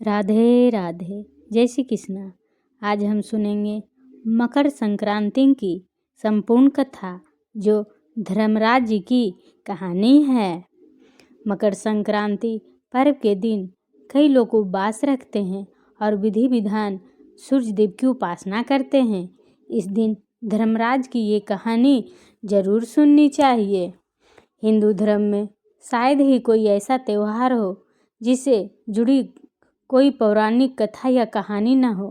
राधे राधे। जय श्री कृष्णा। आज हम सुनेंगे मकर संक्रांति की संपूर्ण कथा, जो धर्मराज जी की कहानी है। मकर संक्रांति पर्व के दिन कई लोग उपवास रखते हैं और विधि विधान सूर्य देव की उपासना करते हैं। इस दिन धर्मराज की ये कहानी जरूर सुननी चाहिए। हिंदू धर्म में शायद ही कोई ऐसा त्यौहार हो जिससे जुड़ी कोई पौराणिक कथा या कहानी न हो।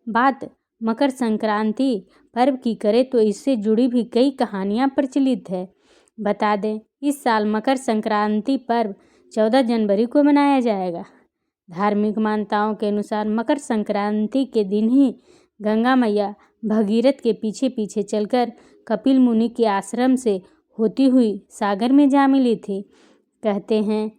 बात मकर संक्रांति पर्व की करें तो इससे जुड़ी भी कई कहानियां प्रचलित है। बता दें, इस साल मकर संक्रांति पर्व 14 जनवरी को मनाया जाएगा। धार्मिक मान्यताओं के अनुसार मकर संक्रांति के दिन ही गंगा मैया भगीरथ के पीछे पीछे चलकर कपिल मुनि के आश्रम से होती हुई सागर में जा मिली थी। कहते हैं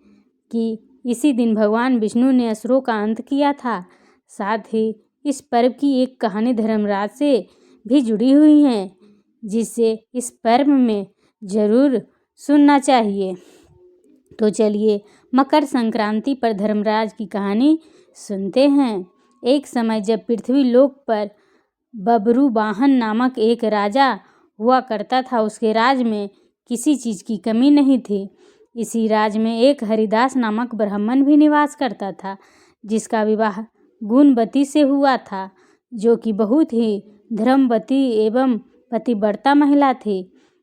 कि इसी दिन भगवान विष्णु ने असुरों का अंत किया था। साथ ही इस पर्व की एक कहानी धर्मराज से भी जुड़ी हुई है, जिसे इस पर्व में जरूर सुनना चाहिए। तो चलिए मकर संक्रांति पर धर्मराज की कहानी सुनते हैं। एक समय जब पृथ्वी लोक पर बब्रुवाहन नामक एक राजा हुआ करता था, उसके राज में किसी चीज़ की कमी नहीं थी। इसी राज में एक हरिदास नामक ब्राह्मण भी निवास करता था, जिसका विवाह गुणवती से हुआ था, जो कि बहुत ही धर्मवती एवं पतिव्रता महिला थी।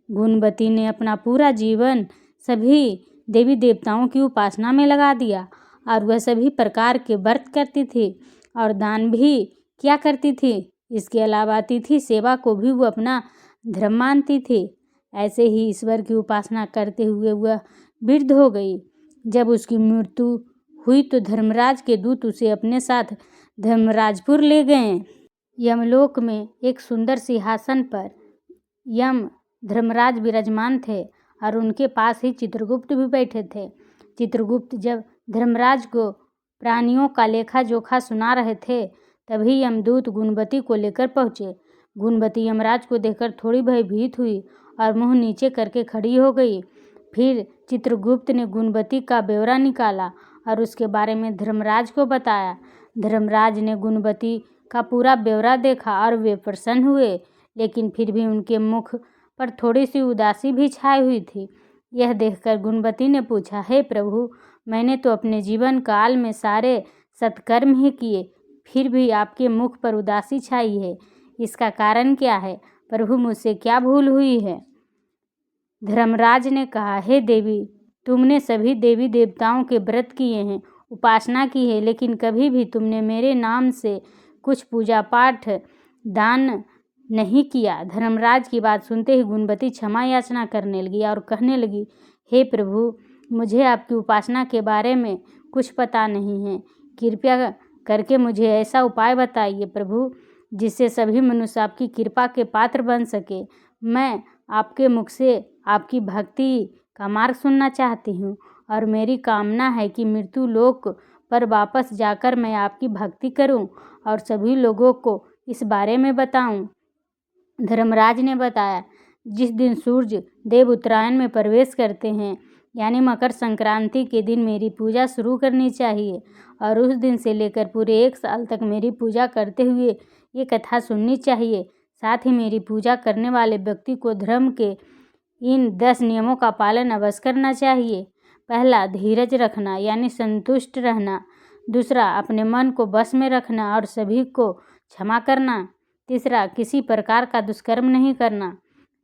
गुणवती ने अपना पूरा जीवन सभी देवी देवताओं की उपासना में लगा दिया और वह सभी प्रकार के व्रत करती थी और दान भी किया करती थी। इसके अलावा अतिथि सेवा को भी वह अपना धर्म मानती थी। ऐसे ही ईश्वर की उपासना करते हुए वह वृद्ध हो गई। जब उसकी मृत्यु हुई तो धर्मराज के दूत उसे अपने साथ धर्मराजपुर ले गए। यमलोक में एक सुंदर सिंहासन पर यम धर्मराज विराजमान थे और उनके पास ही चित्रगुप्त भी बैठे थे। चित्रगुप्त जब धर्मराज को प्राणियों का लेखा जोखा सुना रहे थे, तभी यमदूत गुणवती को लेकर पहुँचे। गुणवती यमराज को देखकर थोड़ी भयभीत हुई और मुंह नीचे करके खड़ी हो गई। फिर चित्रगुप्त ने गुणवती का ब्यौरा निकाला और उसके बारे में धर्मराज को बताया। धर्मराज ने गुणवती का पूरा ब्यौरा देखा और वे प्रसन्न हुए, लेकिन फिर भी उनके मुख पर थोड़ी सी उदासी भी छाई हुई थी। यह देखकर गुणवती ने पूछा, हे प्रभु, मैंने तो अपने जीवन काल में सारे सत्कर्म ही किए, फिर भी आपके मुख पर उदासी छाई है। इसका कारण क्या है? प्रभु, मुझसे क्या भूल हुई है? धर्मराज ने कहा, हे देवी, तुमने सभी देवी देवताओं के व्रत किए हैं, उपासना की है, लेकिन कभी भी तुमने मेरे नाम से कुछ पूजा पाठ दान नहीं किया। धर्मराज की बात सुनते ही गुणवती क्षमा याचना करने लगी और कहने लगी, हे प्रभु, मुझे आपकी उपासना के बारे में कुछ पता नहीं है। कृपया करके मुझे ऐसा उपाय बताइए प्रभु, जिससे सभी मनुष्य आपकी कृपा के पात्र बन सके। मैं आपके मुख से आपकी भक्ति का मार्ग सुनना चाहती हूँ और मेरी कामना है कि मृत्यु लोक पर वापस जाकर मैं आपकी भक्ति करूँ और सभी लोगों को इस बारे में बताऊँ। धर्मराज ने बताया, जिस दिन सूर्य देव उत्तरायण में प्रवेश करते हैं, यानी मकर संक्रांति के दिन मेरी पूजा शुरू करनी चाहिए और उस दिन से लेकर पूरे 1 साल तक मेरी पूजा करते हुए ये कथा सुननी चाहिए। साथ ही मेरी पूजा करने वाले व्यक्ति को धर्म के इन 10 नियमों का पालन अवश्य करना चाहिए। पहला, धीरज रखना यानी संतुष्ट रहना। दूसरा, अपने मन को बस में रखना और सभी को क्षमा करना। तीसरा, किसी प्रकार का दुष्कर्म नहीं करना।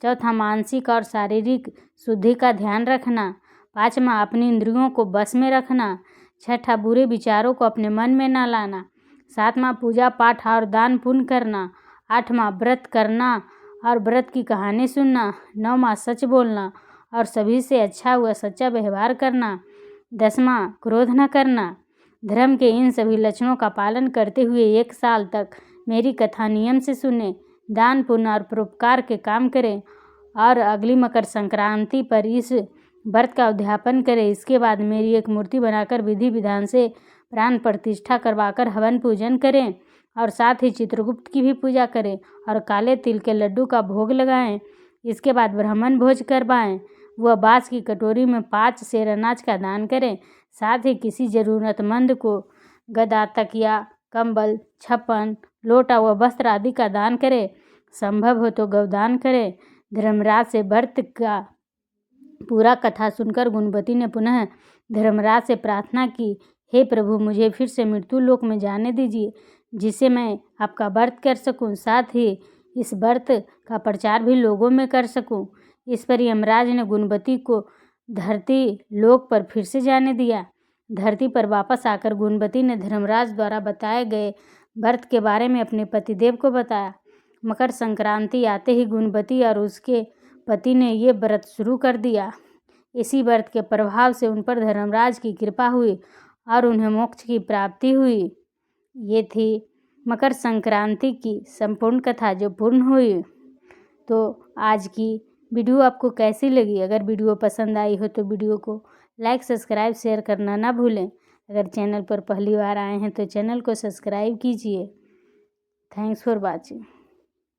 चौथा, मानसिक और शारीरिक शुद्धि का ध्यान रखना। पाँचवा, अपनी इंद्रियों को बस में रखना। छठा, बुरे विचारों को अपने मन में न लाना। सातवां, पूजा पाठ और दान पुण्य करना। आठवां, व्रत करना और व्रत की कहानी सुनना। नौवां, सच बोलना और सभी से अच्छा हुआ सच्चा व्यवहार करना। 10वां, क्रोध न करना। धर्म के इन सभी लक्षणों का पालन करते हुए 1 साल तक मेरी कथा नियम से सुने, दान पुण्य और परोपकार के काम करें और अगली मकर संक्रांति पर इस व्रत का उद्यापन करें। इसके बाद मेरी एक मूर्ति बनाकर विधि विधान से प्राण प्रतिष्ठा करवाकर हवन पूजन करें और साथ ही चित्रगुप्त की भी पूजा करें और काले तिल के लड्डू का भोग लगाएं। इसके बाद ब्राह्मण भोज करवाएं। वह बाँस की कटोरी में 5 सेर अनाज का दान करें। साथ ही किसी ज़रूरतमंद को गदा, तकिया, कंबल, छप्पन, लोटा व वस्त्र आदि का दान करे। संभव हो तो गौदान करे। धर्मराज से व्रत का पूरा कथा सुनकर गुणवती ने पुनः धर्मराज से प्रार्थना की, हे प्रभु, मुझे फिर से मृत्यु लोक में जाने दीजिए, जिससे मैं आपका व्रत कर सकूं, साथ ही इस व्रत का प्रचार भी लोगों में कर सकूं। इस पर यमराज ने गुणवती को धरती लोक पर फिर से जाने दिया। धरती पर वापस आकर गुणवती ने धर्मराज द्वारा बताए गए व्रत के बारे में अपने पतिदेव को बताया। मकर संक्रांति आते ही गुणवती और उसके पति ने ये व्रत शुरू कर दिया। इसी व्रत के प्रभाव से उन पर धर्मराज की कृपा हुई और उन्हें मोक्ष की प्राप्ति हुई। ये थी मकर संक्रांति की संपूर्ण कथा जो पूर्ण हुई। तो आज की वीडियो आपको कैसी लगी? अगर वीडियो पसंद आई हो तो वीडियो को लाइक, सब्सक्राइब, शेयर करना ना भूलें। अगर चैनल पर पहली बार आए हैं तो चैनल को सब्सक्राइब कीजिए। Thanks for watching.